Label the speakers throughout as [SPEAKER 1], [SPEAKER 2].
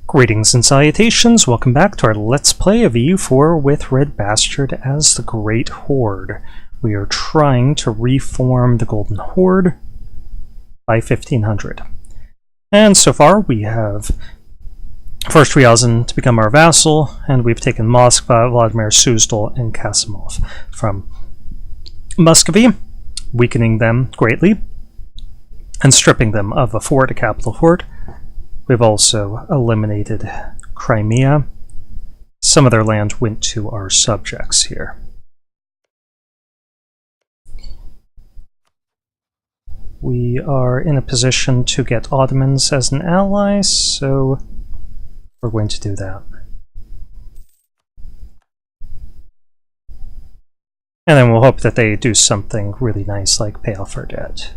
[SPEAKER 1] Greetings and salutations, welcome back to our Let's Play of EU4 with RedBstrd as the Great Horde. We are trying to reform the Golden Horde by 1500. And so far we have forced Ryazan to become our vassal, and we've taken Moskva, Vladimir, Suzdal, and Kasimov from Muscovy, weakening them greatly and stripping them of a fort, a capital fort. We've also eliminated Crimea. Some of their land went to our subjects here. We are in a position to get Ottomans as an ally, so we're going to do that. And then we'll hope that they do something really nice like pay off our debt.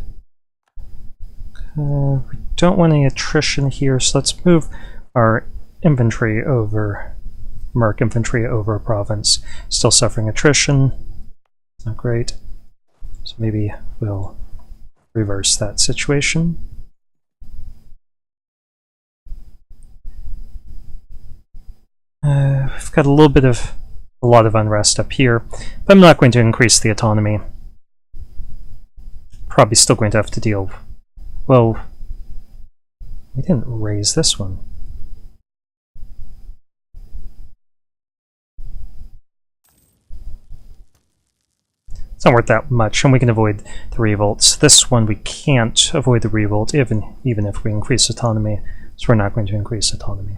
[SPEAKER 1] We don't want any attrition here, so let's move our infantry over, Merc infantry over a province. Still suffering attrition. Not great. So maybe we'll reverse that situation. We've got a lot of unrest up here, but I'm not going to increase the autonomy. Probably still going to have to deal. Well, we didn't raise this one. It's not worth that much, and we can avoid the revolts. This one we can't avoid the revolt, even if we increase autonomy, so we're not going to increase autonomy.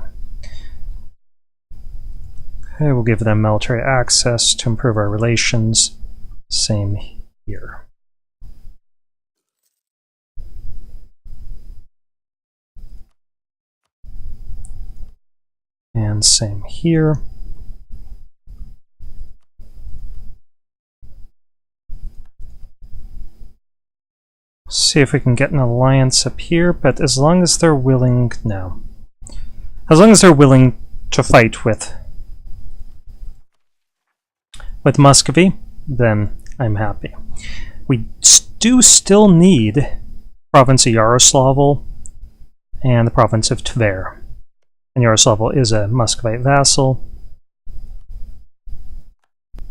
[SPEAKER 1] Okay, we'll give them military access to improve our relations. Same here. And same here. See if we can get an alliance up here, but as long as they're willing, no. As long as they're willing to fight with Muscovy, then I'm happy. We do still need province of Yaroslavl and the province of Tver. And Yaroslavl is a Muscovite vassal. Do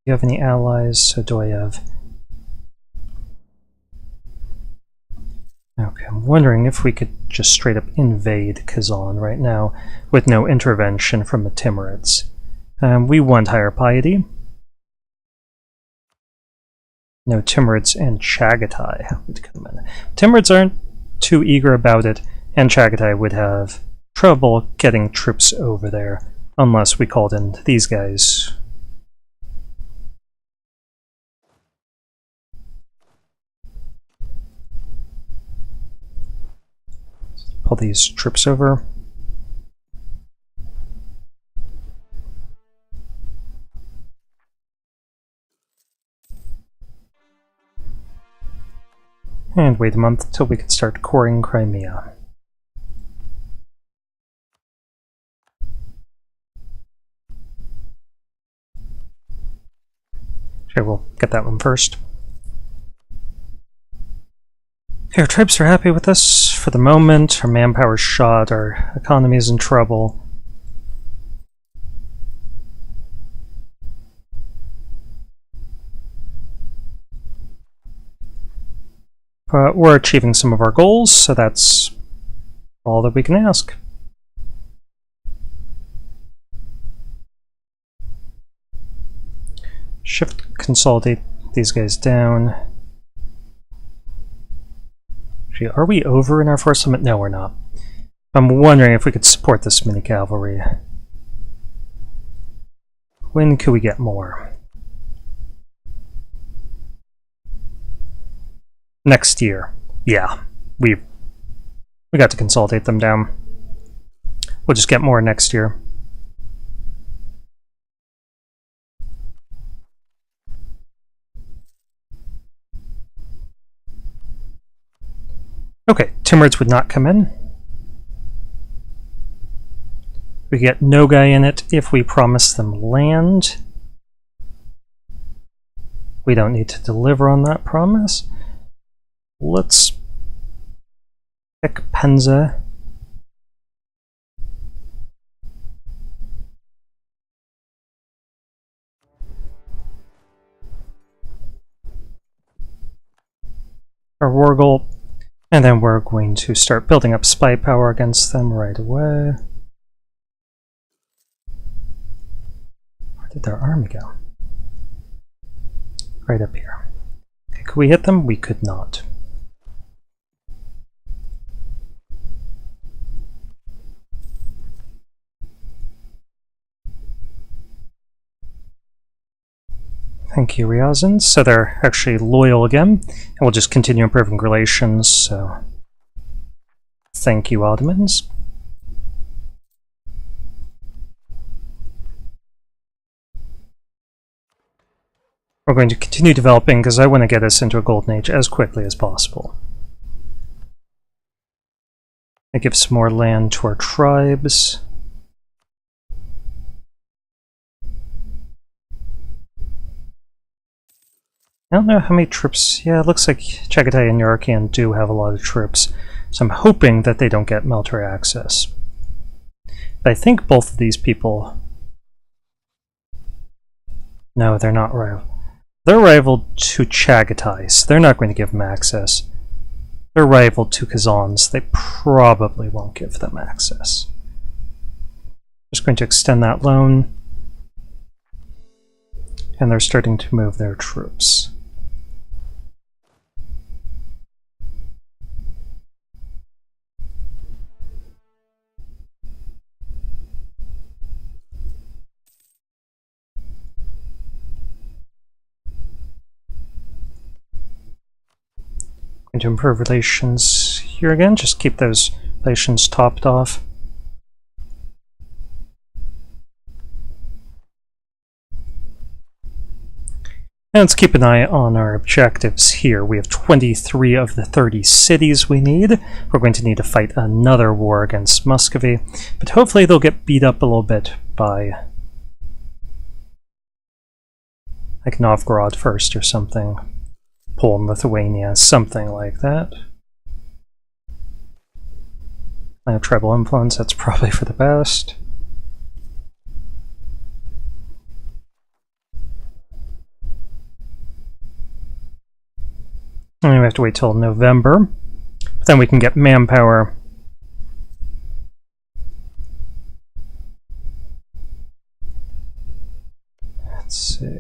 [SPEAKER 1] you have any allies? So do I have... Okay, I'm wondering if we could just straight up invade Kazan right now with no intervention from the Timurids. We want higher piety. No, Timurids and Chagatai would come in. Timurids aren't too eager about it, and Chagatai would have trouble getting troops over there unless we called in these guys. Pull these troops over. And wait a month till we can start coring Crimea. Okay, we'll get that one first. Okay, our troops are happy with us for the moment. Our manpower's shot, our economy is in trouble. But we're achieving some of our goals, so that's all that we can ask. Shift consolidate these guys down. Actually, are we over in our force limit? No, we're not. I'm wondering if we could support this mini cavalry. When could we get more? Next year. Yeah, we got to consolidate them down. We'll just get more next year. Okay, Timurids would not come in. We get Nogai in it if we promise them land. We don't need to deliver on that promise. Let's Ekpenza. Or Wargle. And then we're going to start building up spy power against them right away. Where did their army go? Right up here. Okay, could we hit them? We could not. Thank you, Ryazan. So they're actually loyal again, and we'll just continue improving relations, so thank you, Ottomans. We're going to continue developing because I want to get us into a golden age as quickly as possible. I give some more land to our tribes. I don't know how many troops. Yeah, it looks like Chagatai and Yarkian do have a lot of troops, so I'm hoping that they don't get military access. But I think both of these people... No, they're not rival. They're rival to Chagatai, so they're not going to give them access. They're rival to Kazans. They probably won't give them access. Just going to extend that loan. And they're starting to move their troops. Going to improve relations here again, just keep those relations topped off. And let's keep an eye on our objectives here. We have 23 of the 30 cities we need. We're going to need to fight another war against Muscovy, but hopefully they'll get beat up a little bit by like Novgorod first or something. Poland, Lithuania, something like that. I have tribal influence, that's probably for the best. And we have to wait till November, but then we can get manpower. Let's see.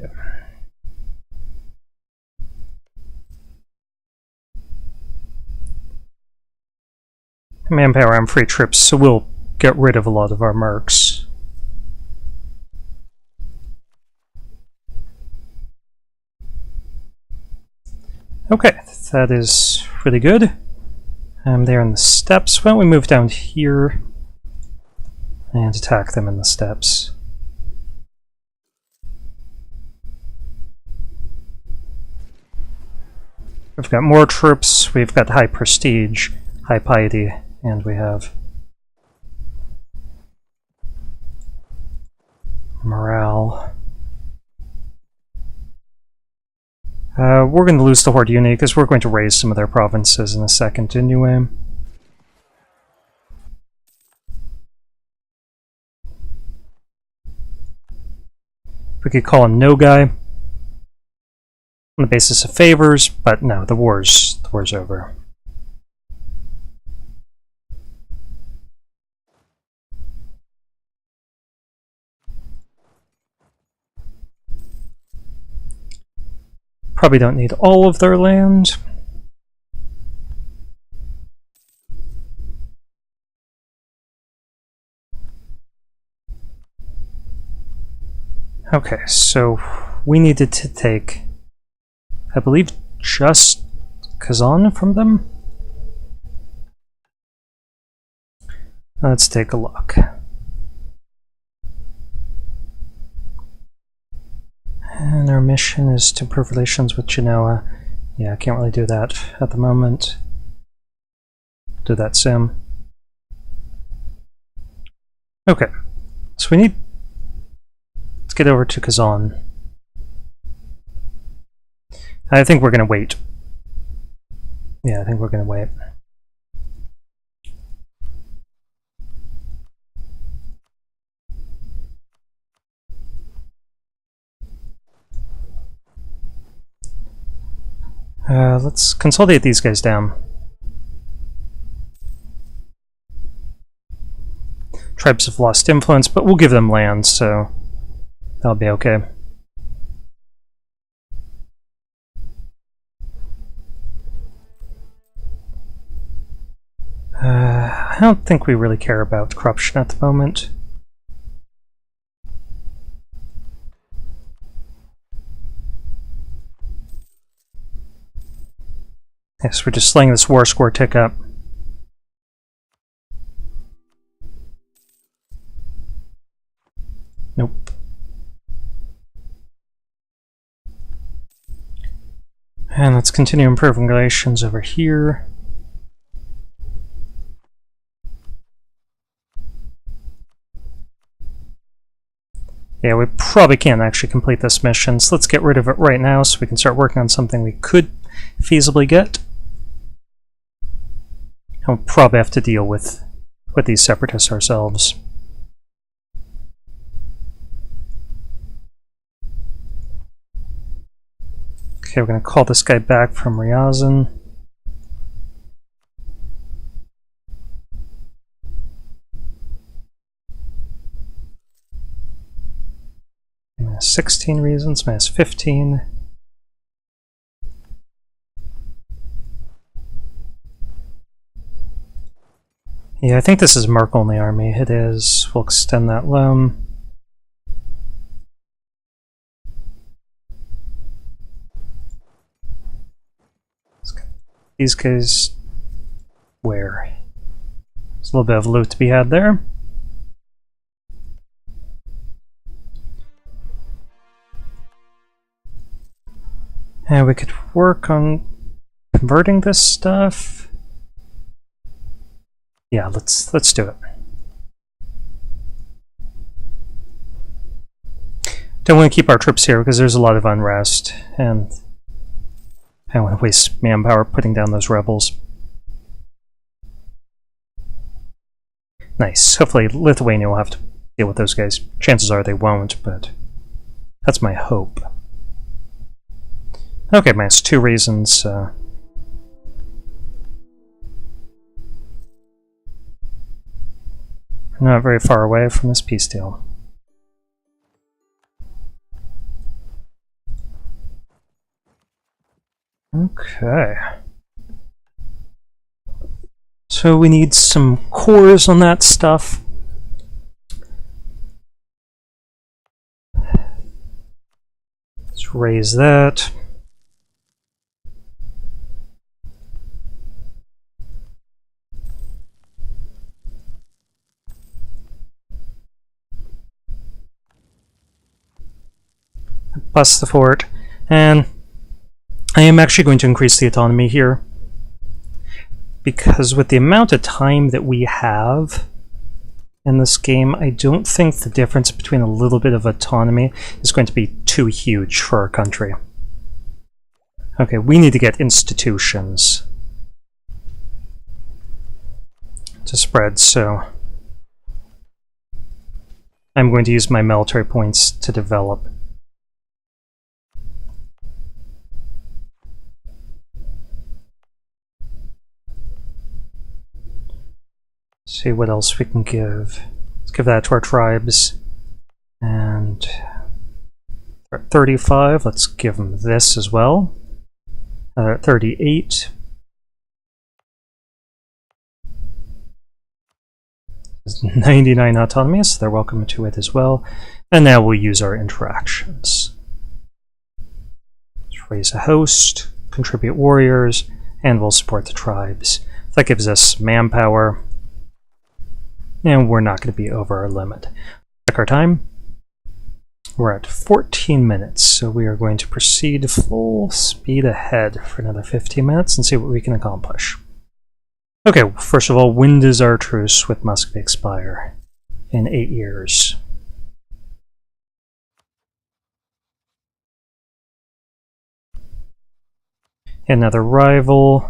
[SPEAKER 1] Manpower and free trips, so we'll get rid of a lot of our mercs. Okay, that is really good. I'm there in the steppes. Why don't we move down here and attack them in the steppes? We've got more troops, we've got high prestige, high piety, and we have morale. We're going to lose the Horde Uni because we're going to raise some of their provinces in a second anyway. We could call him No Guy on the basis of favors, but no, the war's over. Probably don't need all of their land. Okay, so we needed to take, I believe, just Kazan from them? Let's take a look. And our mission is to improve relations with Genoa. Yeah, I can't really do that at the moment. Do that soon. Okay, so we need... Let's get over to Kazan. I think we're going to wait. Yeah, I think we're going to wait. Let's consolidate these guys down. Tribes have lost influence, but we'll give them land, so that'll be okay. I don't think we really care about corruption at the moment. Yes, we're just letting this war score tick up. Nope. And let's continue improving relations over here. Yeah, we probably can't actually complete this mission, so let's get rid of it right now so we can start working on something we could feasibly get. And we'll probably have to deal with these separatists ourselves. Okay, we're going to call this guy back from Ryazan. Minus 16 reasons, minus 15. Yeah, I think this is Merc-only army. It is. We'll extend that loan. These guys... where? There's a little bit of loot to be had there. And we could work on converting this stuff. Yeah, let's do it. Don't want to keep our troops here because there's a lot of unrest, and I don't want to waste manpower putting down those rebels. Nice. Hopefully Lithuania will have to deal with those guys. Chances are they won't, but that's my hope. Okay, minus 2 reasons. We're not very far away from this peace deal. Okay. So we need some cores on that stuff. Let's raise that. Plus the fort, and I am actually going to increase the autonomy here because with the amount of time that we have in this game, I don't think the difference between a little bit of autonomy is going to be too huge for our country. Okay, we need to get institutions to spread, so I'm going to use my military points to develop. See what else we can give. Let's give that to our tribes. And 35, let's give them this as well. 38. 99 autonomy, so they're welcome to it as well. And now we'll use our interactions. Let's raise a host, contribute warriors, and we'll support the tribes. That gives us manpower. And we're not going to be over our limit. Check our time. We're at 14 minutes, so we are going to proceed full speed ahead for another 15 minutes and see what we can accomplish. Okay, first of all, when does our truce with Muscovy expire? In 8 years. Another rival.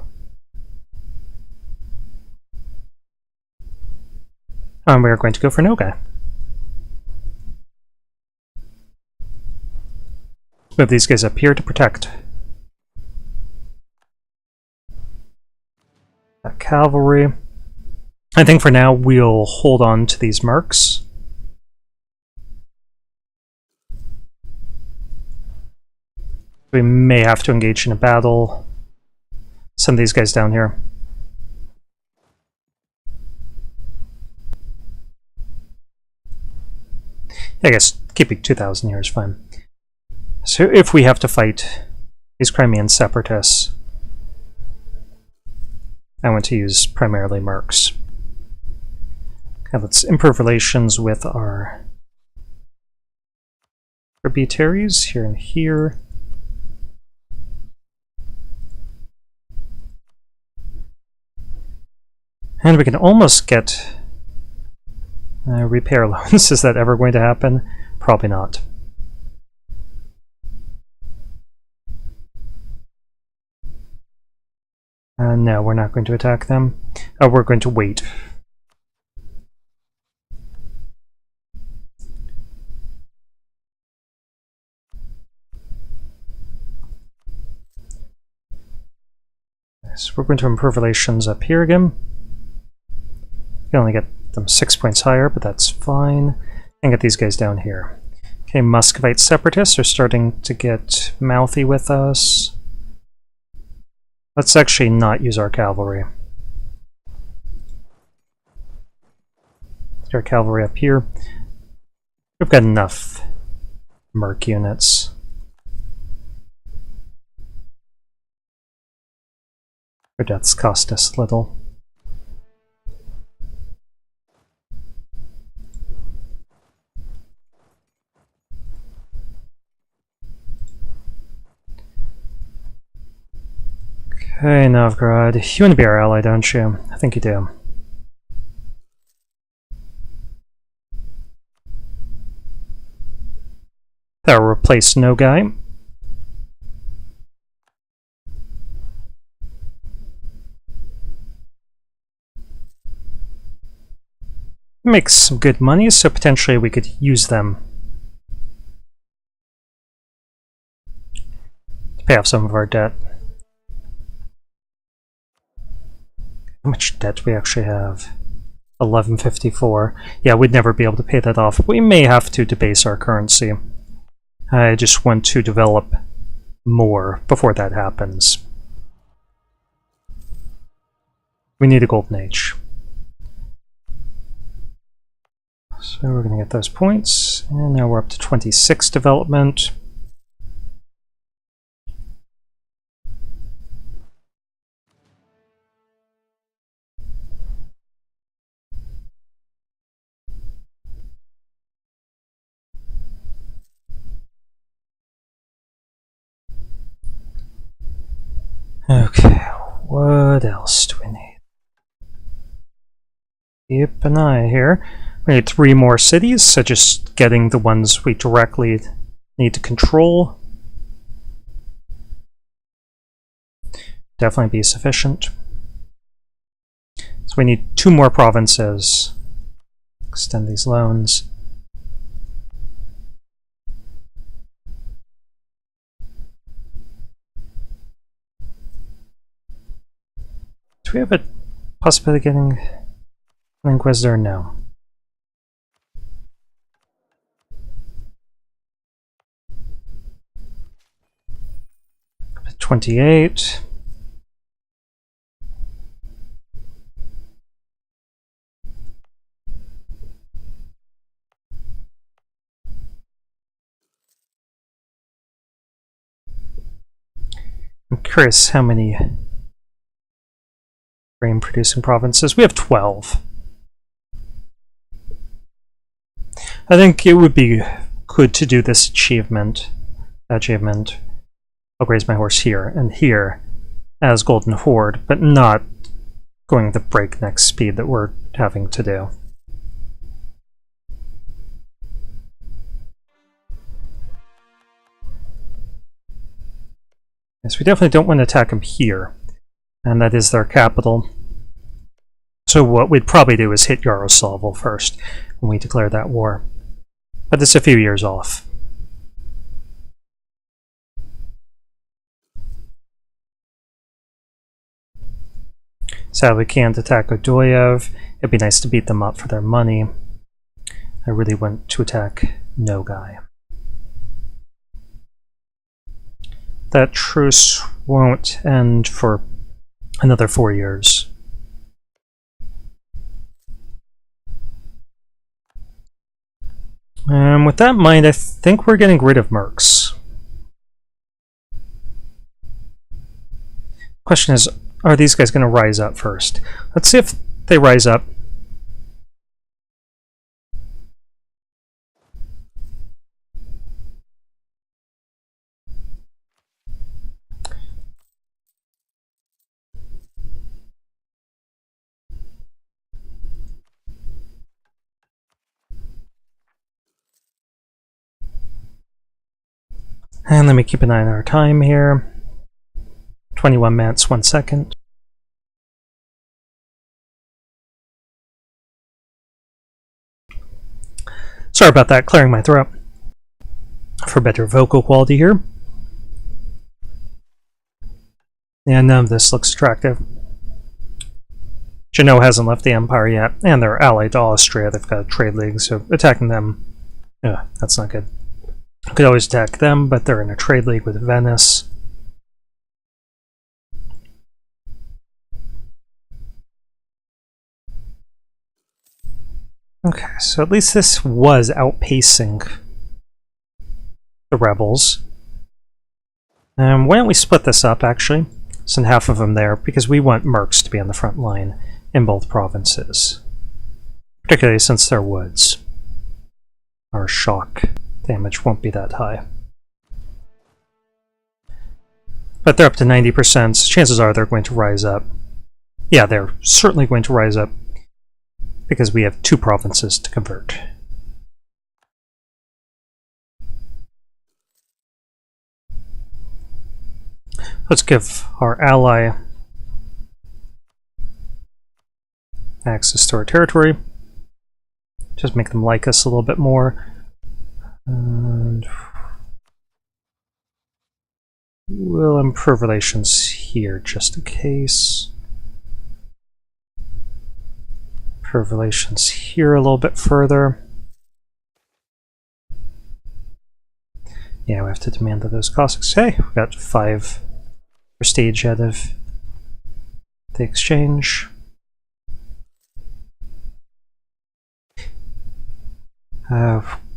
[SPEAKER 1] And we are going to go for Nogai. Move these guys up here to protect. That cavalry. I think for now we'll hold on to these mercs. We may have to engage in a battle. Send these guys down here. I guess keeping 2,000 here is fine. So if we have to fight these Crimean separatists, I want to use primarily mercs. Okay, let's improve relations with our tributaries here and here. And we can almost get repair loans. Is that ever going to happen? Probably not. No, we're not going to attack them. We're going to wait. So we're going to improve relations up here again. We can only get them 6 points higher, but that's fine. And get these guys down here. Okay, Muscovite separatists are starting to get mouthy with us. Let's actually not use our cavalry. Get our cavalry up here. We've got enough merc units. Our deaths cost us little. Okay, Novgorod. You want to be our ally, don't you? I think you do. That'll replace Nogai. Makes some good money, so potentially we could use them to pay off some of our debt. How much debt do we actually have? 1154. Yeah, we'd never be able to pay that off. We may have to debase our currency. I just want to develop more before that happens. We need a golden age. So we're going to get those points, and now we're up to 26 development. Okay, what else do we need? Keep an eye here. We need 3 more cities, so just getting the ones we directly need to control. Definitely be sufficient. So we need 2 more provinces. Extend these loans. Do we have a possibility of getting an Inquisitor? No. 28. I'm curious how many grain producing provinces. We have 12. I think it would be good to do this achievement. I'll graze my horse here and here as Golden Horde, but not going the breakneck speed that we're having to do. Yes, we definitely don't want to attack them here, and that is their capital. So what we'd probably do is hit Yaroslavl first when we declare that war. But it's a few years off. Sadly, can't attack Odoyev. It'd be nice to beat them up for their money. I really want to attack Nogai. That truce won't end for another 4 years. With that in mind, I think we're getting rid of mercs. Question is, are these guys going to rise up first? Let's see if they rise up. And let me keep an eye on our time here. 21 minutes, 1 second. Sorry about that, clearing my throat. For better vocal quality here. Yeah, none of this looks attractive. Genoa hasn't left the Empire yet, and they're allied to Austria. They've got a trade league, so attacking them, that's not good. I could always attack them, but they're in a trade league with Venice. Okay, so at least this was outpacing the rebels. Why don't we split this up, actually? Send half of them there, because we want mercs to be on the front line in both provinces. Particularly since they're woods. Our shock damage won't be that high. But they're up to 90%, so chances are they're going to rise up. Yeah, they're certainly going to rise up, because we have 2 provinces to convert. Let's give our ally access to our territory. Just make them like us a little bit more. And we'll improve relations here just in case. Improve relations here a little bit further. Yeah, we have to demand that those Cossacks. Hey, we got 5 prestige out of the exchange.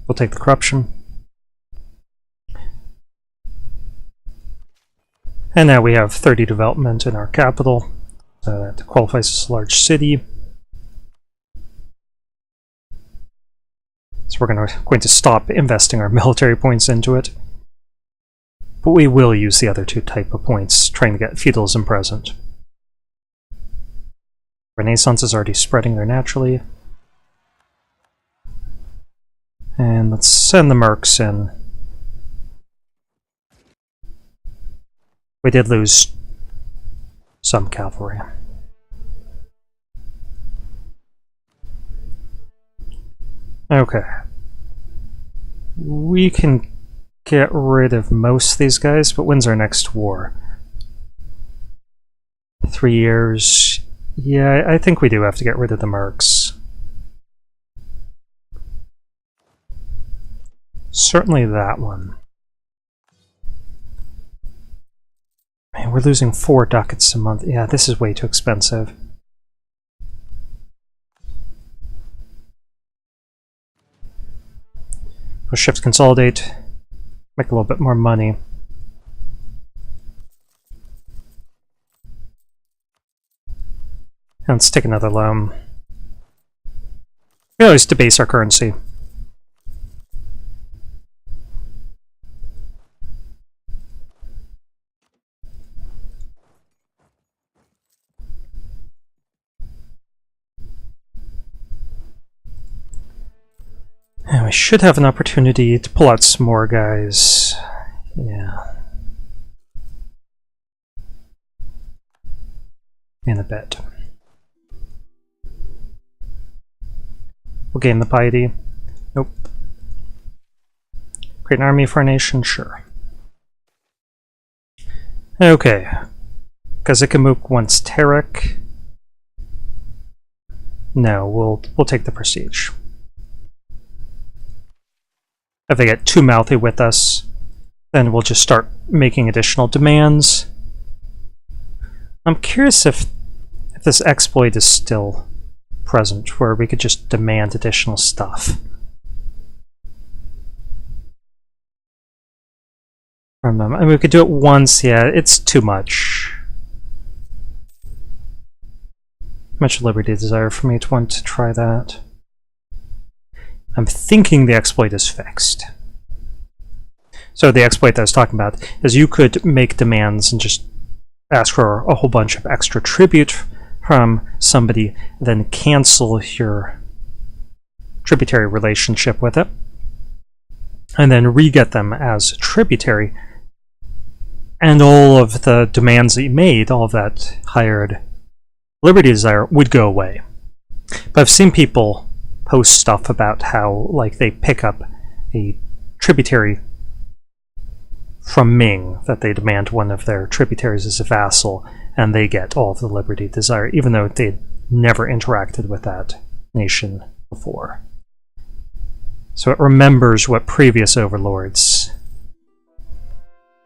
[SPEAKER 1] We'll take the corruption. And now we have 30 development in our capital, so that qualifies as a large city. So we're going to stop investing our military points into it. But we will use the other 2 type of points, trying to get feudalism present. Renaissance is already spreading there naturally. And let's send the mercs in. We did lose some cavalry. Okay. We can get rid of most of these guys, but when's our next war? 3 years. Yeah, I think we do have to get rid of the mercs. Certainly that one. Man, we're losing 4 ducats a month. Yeah, this is way too expensive. We'll shift consolidate, make a little bit more money. And let's take another loan. We always debase our currency. And we should have an opportunity to pull out some more guys. Yeah. In a bit. We'll gain the piety. Nope. Create an army for a nation? Sure. Okay. Kazikamuk wants Terek. No, we'll take the prestige. If they get too mouthy with us, then we'll just start making additional demands. I'm curious if this exploit is still present, where we could just demand additional stuff. I mean, we could do it once, yeah, it's too much. Much liberty desire for me to want to try that. I'm thinking the exploit is fixed. So the exploit that I was talking about is you could make demands and just ask for a whole bunch of extra tribute from somebody, then cancel your tributary relationship with it, and then re-get them as tributary, and all of the demands that you made, all of that hired liberty desire, would go away. But I've seen people post stuff about how, like, they pick up a tributary from Ming, that they demand one of their tributaries as a vassal, and they get all of the liberty desire, even though they'd never interacted with that nation before. So it remembers what previous overlords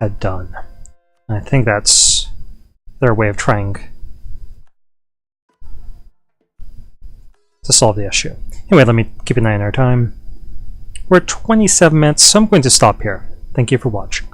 [SPEAKER 1] had done. And I think that's their way of trying to solve the issue. Anyway, let me keep an eye on our time. We're at 27 minutes, so I'm going to stop here. Thank you for watching.